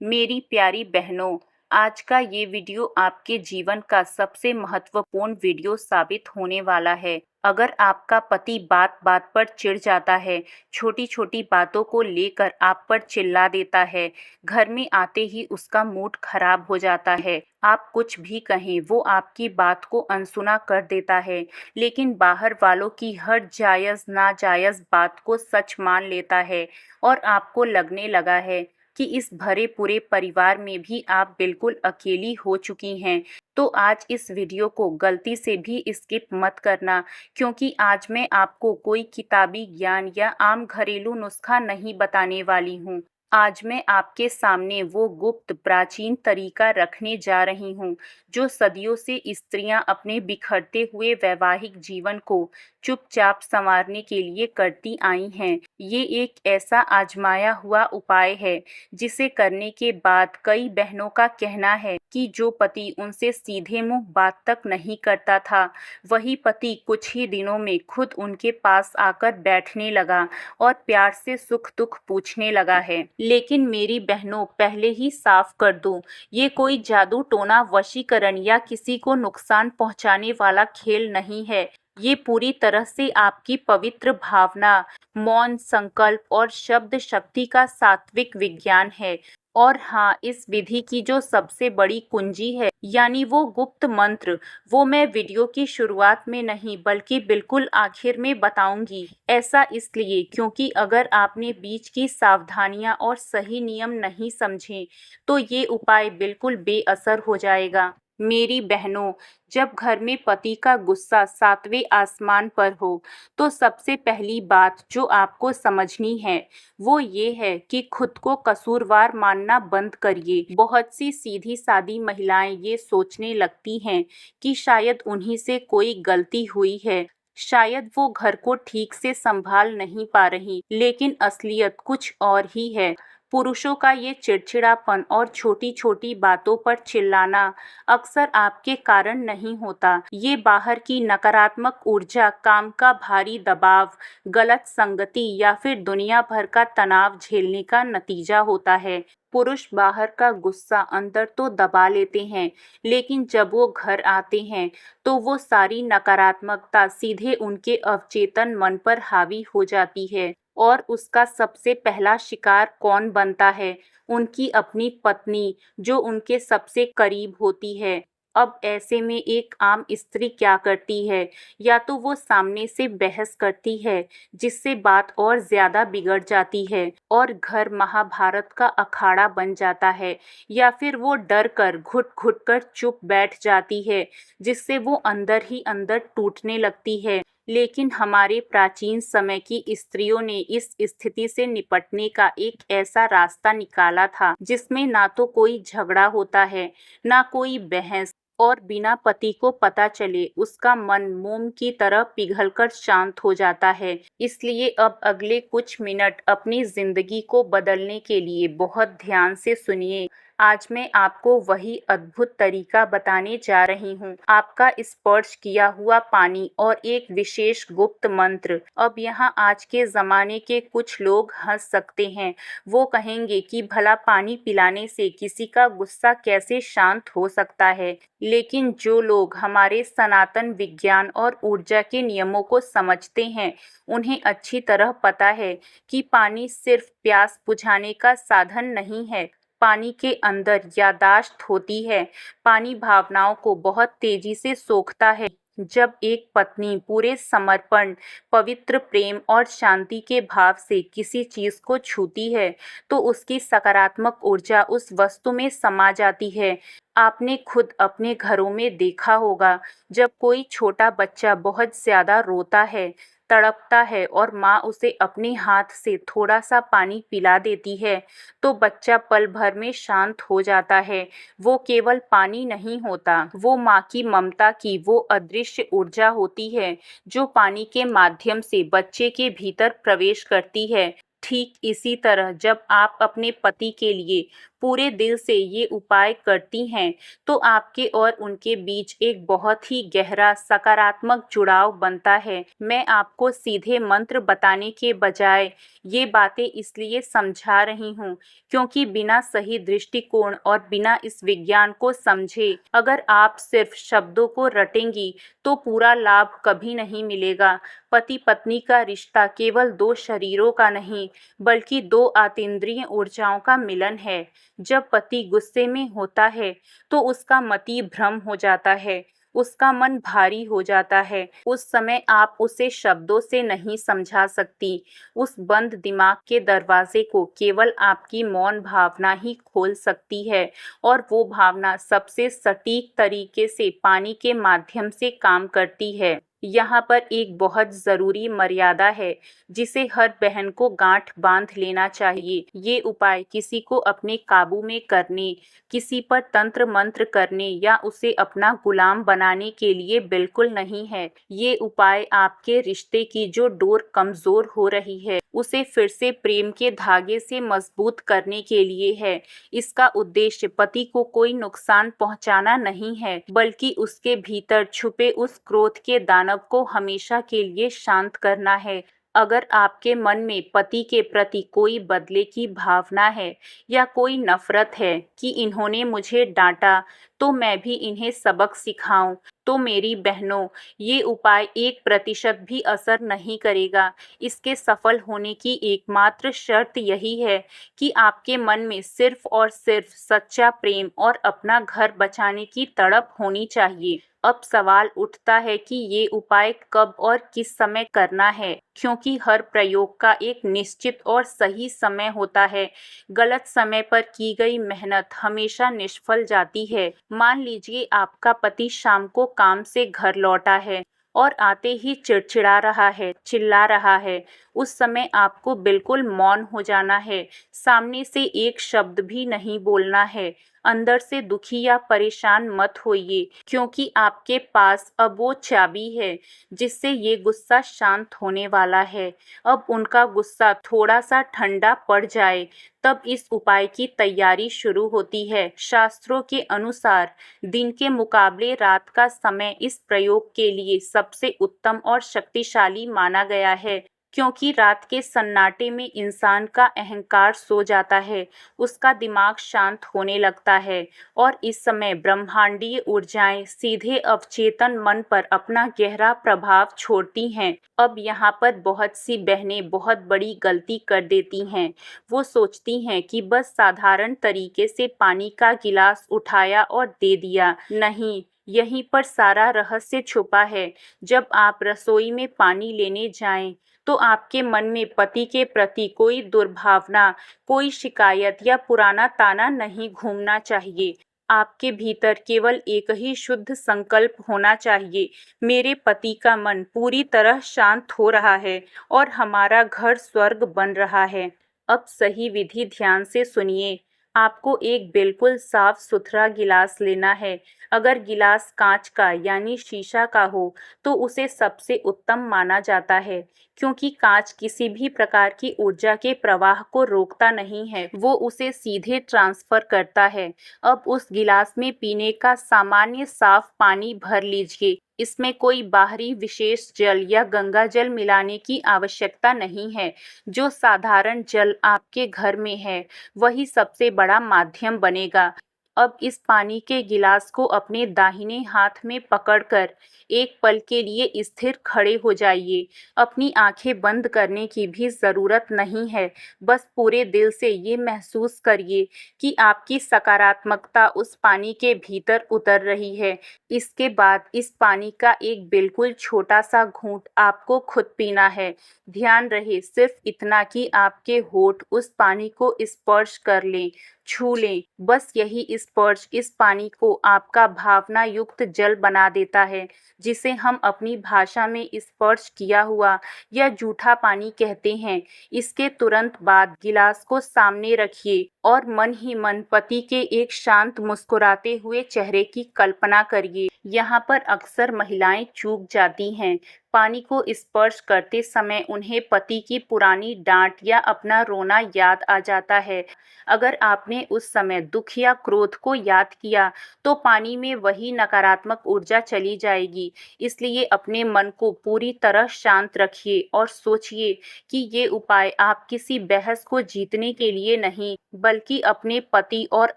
मेरी प्यारी बहनों, आज का ये वीडियो आपके जीवन का सबसे महत्वपूर्ण वीडियो साबित होने वाला है। अगर आपका पति बात बात पर चिढ़ जाता है, छोटी छोटी बातों को लेकर आप पर चिल्ला देता है, घर में आते ही उसका मूड खराब हो जाता है, आप कुछ भी कहें वो आपकी बात को अनसुना कर देता है, लेकिन बाहर वालों की हर जायज़ नाजायज़ बात को सच मान लेता है और आपको लगने लगा है कि इस भरे पूरे परिवार में भी आप बिल्कुल अकेली हो चुकी हैं, तो आज इस वीडियो को गलती से भी स्किप मत करना, क्योंकि आज मैं आपको कोई किताबी ज्ञान या आम घरेलू नुस्खा नहीं बताने वाली हूँ। आज मैं आपके सामने वो गुप्त प्राचीन तरीका रखने जा रही हूँ जो सदियों से स्त्रियां अपने बिखरते हुए वैवाहिक जीवन को चुपचाप संवारने के लिए करती आई हैं। ये एक ऐसा आजमाया हुआ उपाय है जिसे करने के बाद कई बहनों का कहना है कि जो पति उनसे सीधे मुंह बात तक नहीं करता था, वही पति कुछ ही दिनों में खुद उनके पास आकर बैठने लगा और प्यार से सुख दुख पूछने लगा है। लेकिन मेरी बहनों, पहले ही साफ कर दूं, ये कोई जादू टोना वशीकरण या किसी को नुकसान पहुंचाने वाला खेल नहीं है। ये पूरी तरह से आपकी पवित्र भावना, मौन संकल्प और शब्द शक्ति का सात्विक विज्ञान है। और हाँ, इस विधि की जो सबसे बड़ी कुंजी है, यानी वो गुप्त मंत्र, वो मैं वीडियो की शुरुआत में नहीं बल्कि बिल्कुल आखिर में बताऊंगी। ऐसा इसलिए क्योंकि अगर आपने बीच की सावधानियां और सही नियम नहीं समझे तो ये उपाय बिल्कुल बेअसर हो जाएगा। मेरी बहनों, जब घर में पति का गुस्सा सातवें आसमान पर हो, तो सबसे पहली बात जो आपको समझनी है वो ये है कि खुद को कसूरवार मानना बंद करिए। बहुत सी सीधी सादी महिलाएं ये सोचने लगती हैं कि शायद उन्हीं से कोई गलती हुई है, शायद वो घर को ठीक से संभाल नहीं पा रही, लेकिन असलियत कुछ और ही है। पुरुषों का ये चिड़चिड़ापन और छोटी छोटी बातों पर चिल्लाना अक्सर आपके कारण नहीं होता। ये बाहर की नकारात्मक ऊर्जा, काम का भारी दबाव, गलत संगति या फिर दुनिया भर का तनाव झेलने का नतीजा होता है। पुरुष बाहर का गुस्सा अंदर तो दबा लेते हैं, लेकिन जब वो घर आते हैं तो वो सारी नकारात्मकता सीधे उनके अवचेतन मन पर हावी हो जाती है। और उसका सबसे पहला शिकार कौन बनता है? उनकी अपनी पत्नी, जो उनके सबसे करीब होती है। अब ऐसे में एक आम स्त्री क्या करती है? या तो वो सामने से बहस करती है, जिससे बात और ज्यादा बिगड़ जाती है और घर महाभारत का अखाड़ा बन जाता है, या फिर वो डर कर घुट घुट कर चुप बैठ जाती है, जिससे वो अंदर ही अंदर टूटने लगती है। लेकिन हमारे प्राचीन समय की स्त्रियों ने इस स्थिति से निपटने का एक ऐसा रास्ता निकाला था जिसमें ना तो कोई झगड़ा होता है, ना कोई बहस, और बिना पति को पता चले उसका मन मोम की तरह पिघलकर शांत हो जाता है। इसलिए अब अगले कुछ मिनट अपनी जिंदगी को बदलने के लिए बहुत ध्यान से सुनिए। आज मैं आपको वही अद्भुत तरीका बताने जा रही हूँ, आपका स्पर्श किया हुआ पानी और एक विशेष गुप्त मंत्र। अब यहाँ आज के ज़माने के कुछ लोग हंस सकते हैं, वो कहेंगे कि भला पानी पिलाने से किसी का गुस्सा कैसे शांत हो सकता है। लेकिन जो लोग हमारे सनातन विज्ञान और ऊर्जा के नियमों को समझते हैं, उन्हें अच्छी तरह पता है कि पानी सिर्फ प्यास बुझाने का साधन नहीं है। पानी के अंदर यादाश्त होती है। पानी भावनाओं को बहुत तेजी से सोखता है। जब एक पत्नी पूरे समर्पण, पवित्र प्रेम और शांति के भाव से किसी चीज को छूती है, तो उसकी सकारात्मक ऊर्जा उस वस्तु में समा जाती है। आपने खुद अपने घरों में देखा होगा, जब कोई छोटा बच्चा बहुत ज्यादा रोता है, तड़पता है और माँ उसे अपने हाथ से थोड़ा सा पानी पिला देती है, तो बच्चा पल भर में शांत हो जाता है। वो केवल पानी नहीं होता, वो माँ की ममता की वो अदृश्य ऊर्जा होती है जो पानी के माध्यम से बच्चे के भीतर प्रवेश करती है। ठीक इसी तरह जब आप अपने पति के लिए पूरे दिल से ये उपाय करती हैं तो आपके और उनके बीच एक बहुत ही गहरा सकारात्मक जुड़ाव बनता है। मैं आपको सीधे मंत्र बताने के बजाय ये बातें इसलिए समझा रही हूँ क्योंकि बिना सही दृष्टिकोण और बिना इस विज्ञान को समझे अगर आप सिर्फ शब्दों को रटेंगी तो पूरा लाभ कभी नहीं मिलेगा। पति पत्नी का रिश्ता केवल दो शरीरों का नहीं बल्कि दो आतीन्द्रिय ऊर्जाओं का मिलन है। जब पति गुस्से में होता है तो उसका मति भ्रम हो जाता है, उसका मन भारी हो जाता है। उस समय आप उसे शब्दों से नहीं समझा सकती। उस बंद दिमाग के दरवाजे को केवल आपकी मौन भावना ही खोल सकती है और वो भावना सबसे सटीक तरीके से पानी के माध्यम से काम करती है। यहाँ पर एक बहुत ज़रूरी मर्यादा है जिसे हर बहन को गांठ बांध लेना चाहिए। ये उपाय किसी को अपने काबू में करने, किसी पर तंत्र मंत्र करने या उसे अपना गुलाम बनाने के लिए बिल्कुल नहीं है। ये उपाय आपके रिश्ते की जो डोर कमज़ोर हो रही है उसे फिर से प्रेम के धागे से मजबूत करने के लिए है। इसका उद्देश्य पति को कोई नुकसान पहुंचाना नहीं है बल्कि उसके भीतर छुपे उस क्रोध के दानव को हमेशा के लिए शांत करना है। अगर आपके मन में पति के प्रति कोई बदले की भावना है या कोई नफरत है कि इन्होंने मुझे डांटा तो मैं भी इन्हें सबक सिखाऊं, तो मेरी बहनों ये उपाय 1% भी असर नहीं करेगा। इसके सफल होने की एकमात्र शर्त यही है कि आपके मन में सिर्फ और सिर्फ सच्चा प्रेम और अपना घर बचाने की तड़प होनी चाहिए। अब सवाल उठता है कि ये उपाय कब और किस समय करना है, क्योंकि हर प्रयोग का एक निश्चित और सही समय होता है। गलत समय पर की गई मेहनत हमेशा निष्फल जाती है। मान लीजिए आपका पति शाम को काम से घर लौटा है और आते ही चिड़चिड़ा रहा है, चिल्ला रहा है। उस समय आपको बिल्कुल मौन हो जाना है, सामने से एक शब्द भी नहीं बोलना है। अंदर से दुखी या परेशान मत होइए, क्योंकि आपके पास अब वो चाबी है जिससे ये गुस्सा शांत होने वाला है। अब उनका गुस्सा थोड़ा सा ठंडा पड़ जाए तब इस उपाय की तैयारी शुरू होती है। शास्त्रों के अनुसार दिन के मुकाबले रात का समय इस प्रयोग के लिए सबसे उत्तम और शक्तिशाली माना गया है, क्योंकि रात के सन्नाटे में इंसान का अहंकार सो जाता है, उसका दिमाग शांत होने लगता है और इस समय ब्रह्मांडीय ऊर्जाएं सीधे अवचेतन मन पर अपना गहरा प्रभाव छोड़ती हैं। अब यहाँ पर बहुत सी बहनें बहुत बड़ी गलती कर देती हैं। वो सोचती हैं कि बस साधारण तरीके से पानी का गिलास उठाया और दे दिया। नहीं, यहीं पर सारा रहस्य छुपा है। जब आप रसोई में पानी लेने जाएं, तो आपके मन में पति के प्रति कोई दुर्भावना, कोई शिकायत या पुराना ताना नहीं घूमना चाहिए। आपके भीतर केवल एक ही शुद्ध संकल्प होना चाहिए, मेरे पति का मन पूरी तरह शांत हो रहा है और हमारा घर स्वर्ग बन रहा है। अब सही विधि ध्यान से सुनिए। आपको एक बिल्कुल साफ सुथरा गिलास लेना है। अगर गिलास कांच का यानी शीशा का हो तो उसे सबसे उत्तम माना जाता है, क्योंकि कांच किसी भी प्रकार की ऊर्जा के प्रवाह को रोकता नहीं है, वो उसे सीधे ट्रांसफर करता है। अब उस गिलास में पीने का सामान्य साफ पानी भर लीजिए। इसमें कोई बाहरी विशेष जल या गंगा जल मिलाने की आवश्यकता नहीं है। जो साधारण जल आपके घर में है वही सबसे बड़ा माध्यम बनेगा। अब इस पानी के गिलास को अपने दाहिने हाथ में पकड़कर एक पल के लिए स्थिर खड़े हो जाइए। अपनी आंखें बंद करने की भी ज़रूरत नहीं है। बस पूरे दिल से ये महसूस करिए कि आपकी सकारात्मकता उस पानी के भीतर उतर रही है। इसके बाद इस पानी का एक बिल्कुल छोटा सा घूंट आपको खुद पीना है। ध्यान रहे सिर्फ इतना कि आपके होंठ उस पानी को स्पर्श कर लें, छू लें। बस यही स्पर्श इस पानी को आपका भावना युक्त जल बना देता है, जिसे हम अपनी भाषा में स्पर्श किया हुआ या जूठा पानी कहते हैं। इसके तुरंत बाद गिलास को सामने रखिए और मन ही मन पति के एक शांत मुस्कुराते हुए चेहरे की कल्पना करिए। यहाँ पर अक्सर महिलाएं चूक जाती हैं। पानी को स्पर्श करते समय उन्हें पति की पुरानी डांट या अपना रोना याद आ जाता है। अगर आपने उस समय दुख या क्रोध को याद किया, तो पानी में वही नकारात्मक ऊर्जा चली जाएगी। इसलिए अपने मन को पूरी तरह शांत रखिए और सोचिए कि ये उपाय आप किसी बहस को जीतने के लिए नहीं, बल्कि अपने पति और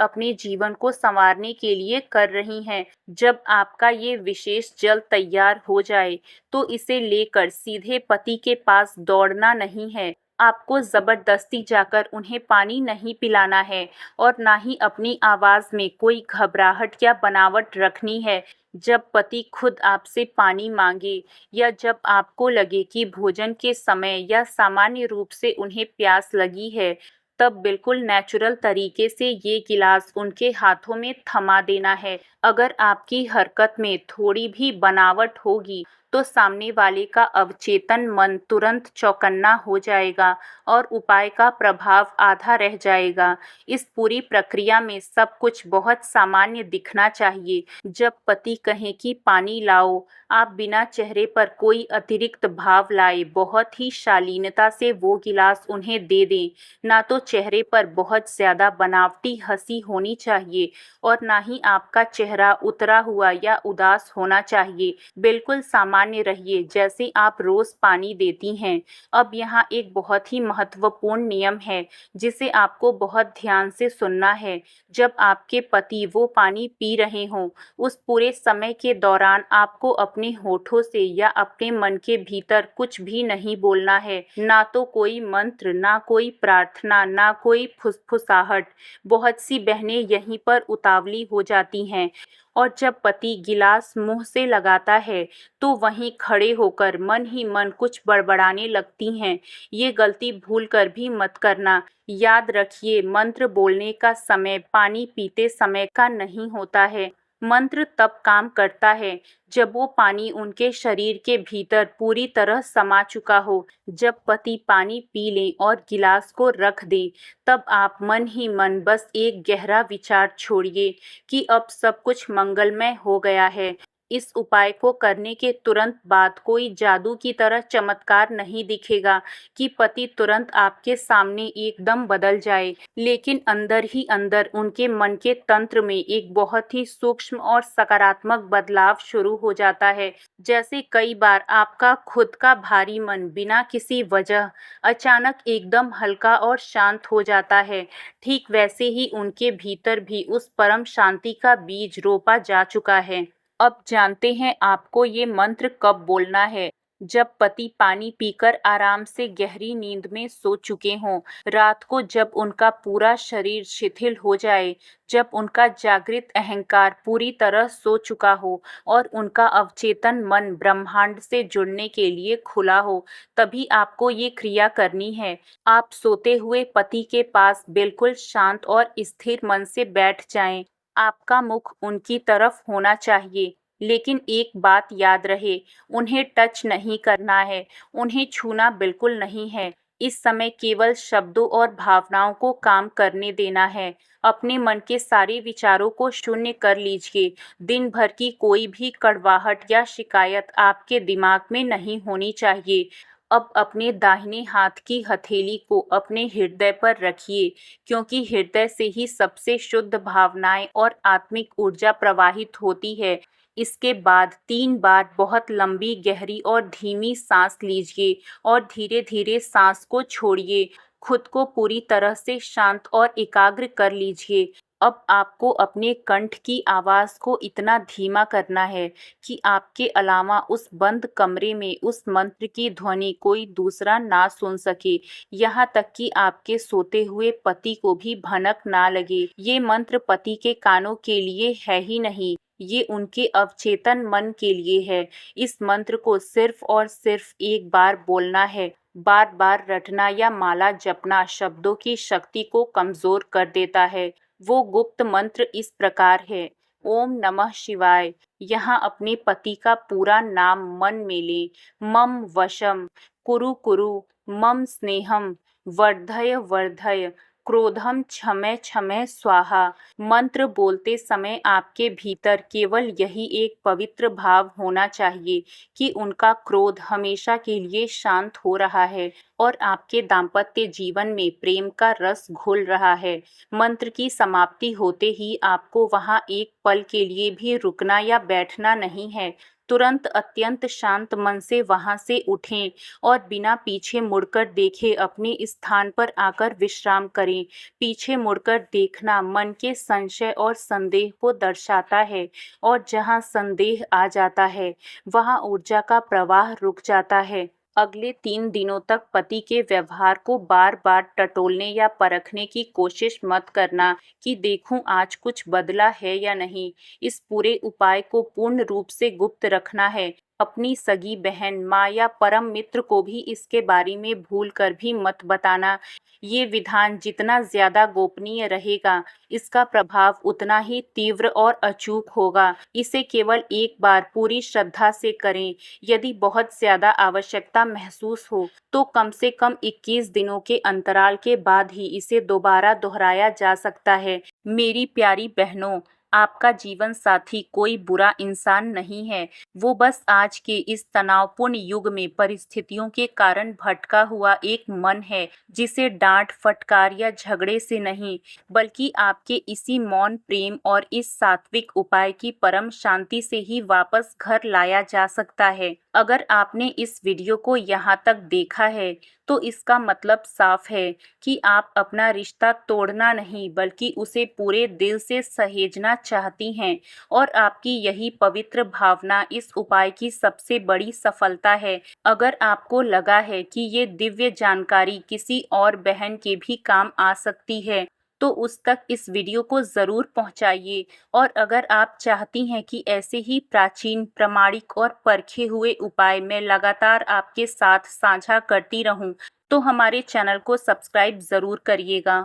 अपने जीवन को संवारने के लिए कर रही हैं। जब आपका ये विशेष जल तैयार हो जाए, तो इसे लेकर सीधे पति के पास दौड़ना नहीं है। आपको जबरदस्ती जाकर उन्हें पानी नहीं पिलाना है और ना ही अपनी आवाज में कोई घबराहट या बनावट रखनी है। जब पति खुद आपसे पानी मांगे या जब आपको लगे कि भोजन के समय या सामान्य रूप से उन्हें प्यास लगी है, तब बिल्कुल नेचुरल तरीके से ये गिलास उनके हाथों में थमा देना है। अगर आपकी हरकत में थोड़ी भी बनावट होगी, तो सामने वाले का अवचेतन मन तुरंत चौकन्ना हो जाएगा और उपाय का प्रभाव आधा रह जाएगा। इस पूरी प्रक्रिया में सब कुछ बहुत सामान्य दिखना चाहिए। जब पति कहें कि पानी लाओ, आप बिना चेहरे पर कोई अतिरिक्त भाव लाए बहुत ही शालीनता से वो गिलास उन्हें दे दें। ना तो चेहरे पर बहुत ज़्यादा बनावटी हंसी होनी चाहिए और ना ही आपका चेहरा उतरा हुआ या उदास होना चाहिए। बिल्कुल सामान्य रहिए, जैसे आप रोज़ पानी देती हैं। अब यहाँ एक बहुत ही महत्वपूर्ण नियम है, जिसे आपको बहुत ध्यान से सुनना है। जब आपके पति वो पानी पी रहे हों, उस पूरे समय के दौरान आपको अपने होठों से या अपने मन के भीतर कुछ भी नहीं बोलना है। ना तो कोई मंत्र, ना कोई प्रार्थना, ना कोई फुसफुसाहट। बहुत सी बहनें यहीं पर उतावली हो जाती हैं और जब पति गिलास मुंह से लगाता है, तो वहीं खड़े होकर मन ही मन कुछ बड़बड़ाने लगती हैं। ये गलती भूल कर भी मत करना। याद रखिए, मंत्र बोलने का समय पानी पीते समय का नहीं होता है। मंत्र तब काम करता है जब वो पानी उनके शरीर के भीतर पूरी तरह समा चुका हो। जब पति पानी पी लें और गिलास को रख दें, तब आप मन ही मन बस एक गहरा विचार छोड़िए कि अब सब कुछ मंगलमय हो गया है। इस उपाय को करने के तुरंत बाद कोई जादू की तरह चमत्कार नहीं दिखेगा कि पति तुरंत आपके सामने एकदम बदल जाए, लेकिन अंदर ही अंदर उनके मन के तंत्र में एक बहुत ही सूक्ष्म और सकारात्मक बदलाव शुरू हो जाता है। जैसे कई बार आपका खुद का भारी मन बिना किसी वजह अचानक एकदम हल्का और शांत हो जाता है, ठीक वैसे ही उनके भीतर भी उस परम शांति का बीज रोपा जा चुका है। अब जानते हैं आपको ये मंत्र कब बोलना है। जब पति पानी पीकर आराम से गहरी नींद में सो चुके हों, रात को जब उनका पूरा शरीर शिथिल हो जाए, जब उनका जागृत अहंकार पूरी तरह सो चुका हो और उनका अवचेतन मन ब्रह्मांड से जुड़ने के लिए खुला हो, तभी आपको ये क्रिया करनी है। आप सोते हुए पति के पास बिल्कुल शांत और स्थिर मन से बैठ जाएं। आपका मुख उनकी तरफ होना चाहिए, लेकिन एक बात याद रहे, उन्हें टच नहीं करना है, उन्हें छूना बिल्कुल नहीं है। इस समय केवल शब्दों और भावनाओं को काम करने देना है। अपने मन के सारे विचारों को शून्य कर लीजिए। दिन भर की कोई भी कड़वाहट या शिकायत आपके दिमाग में नहीं होनी चाहिए। अब अपने दाहिने हाथ की हथेली को अपने हृदय पर रखिए, क्योंकि हृदय से ही सबसे शुद्ध भावनाएं और आत्मिक ऊर्जा प्रवाहित होती है। इसके बाद 3 बार बहुत लंबी, गहरी और धीमी सांस लीजिए और धीरे धीरे सांस को छोड़िए। खुद को पूरी तरह से शांत और एकाग्र कर लीजिए। अब आपको अपने कंठ की आवाज़ को इतना धीमा करना है कि आपके अलावा उस बंद कमरे में उस मंत्र की ध्वनि कोई दूसरा ना सुन सके, यहाँ तक कि आपके सोते हुए पति को भी भनक ना लगे। ये मंत्र पति के कानों के लिए है ही नहीं, ये उनके अवचेतन मन के लिए है। इस मंत्र को सिर्फ और सिर्फ एक बार बोलना है। बार बार रटना या माला जपना शब्दों की शक्ति को कमजोर कर देता है। वो गुप्त मंत्र इस प्रकार है: ओम नमः शिवाय। यहाँ अपने पति का पूरा नाम मन में लें। मम वशम, कुरु कुरु, मम स्नेहम, वर्धय वर्धय, क्रोधम क्षमय क्षमय स्वाहा। मंत्र बोलते समय आपके भीतर केवल यही एक पवित्र भाव होना चाहिए कि उनका क्रोध हमेशा के लिए शांत हो रहा है और आपके दाम्पत्य जीवन में प्रेम का रस घुल रहा है। मंत्र की समाप्ति होते ही आपको वहां एक पल के लिए भी रुकना या बैठना नहीं है। तुरंत अत्यंत शांत मन से वहां से उठें और बिना पीछे मुड़कर देखे अपने स्थान पर आकर विश्राम करें। पीछे मुड़कर देखना मन के संशय और संदेह को दर्शाता है और जहां संदेह आ जाता है वहां ऊर्जा का प्रवाह रुक जाता है। अगले 3 दिनों तक पति के व्यवहार को बार बार टटोलने या परखने की कोशिश मत करना कि देखूं आज कुछ बदला है या नहीं। इस पूरे उपाय को पूर्ण रूप से गुप्त रखना है। अपनी सगी बहन, माँ या परम मित्र को भी इसके बारे में भूल कर भी मत बताना। ये विधान जितना ज्यादा गोपनीय रहेगा, इसका प्रभाव उतना ही तीव्र और अचूक होगा। इसे केवल एक बार पूरी श्रद्धा से करें। यदि बहुत ज्यादा आवश्यकता महसूस हो तो कम से कम 21 दिनों के अंतराल के बाद ही इसे दोबारा दोहराया जा सकता है। मेरी प्यारी बहनों, आपका जीवन साथी कोई बुरा इंसान नहीं है। वो बस आज के इस तनावपूर्ण युग में परिस्थितियों के कारण भटका हुआ एक मन है, जिसे डांट, फटकार या झगड़े से नहीं, बल्कि आपके इसी मौन प्रेम और इस सात्विक उपाय की परम शांति से ही वापस घर लाया जा सकता है। अगर आपने इस वीडियो को यहाँ तक देखा है तो इसका मतलब साफ है कि आप अपना रिश्ता तोड़ना नहीं बल्कि उसे पूरे दिल से सहेजना चाहती हैं और आपकी यही पवित्र भावना इस उपाय की सबसे बड़ी सफलता है। अगर आपको लगा है कि ये दिव्य जानकारी किसी और बहन के भी काम आ सकती है तो उस तक इस वीडियो को ज़रूर पहुंचाइए। और अगर आप चाहती हैं कि ऐसे ही प्राचीन, प्रामाणिक और परखे हुए उपाय मैं लगातार आपके साथ साझा करती रहूं, तो हमारे चैनल को सब्सक्राइब ज़रूर करिएगा।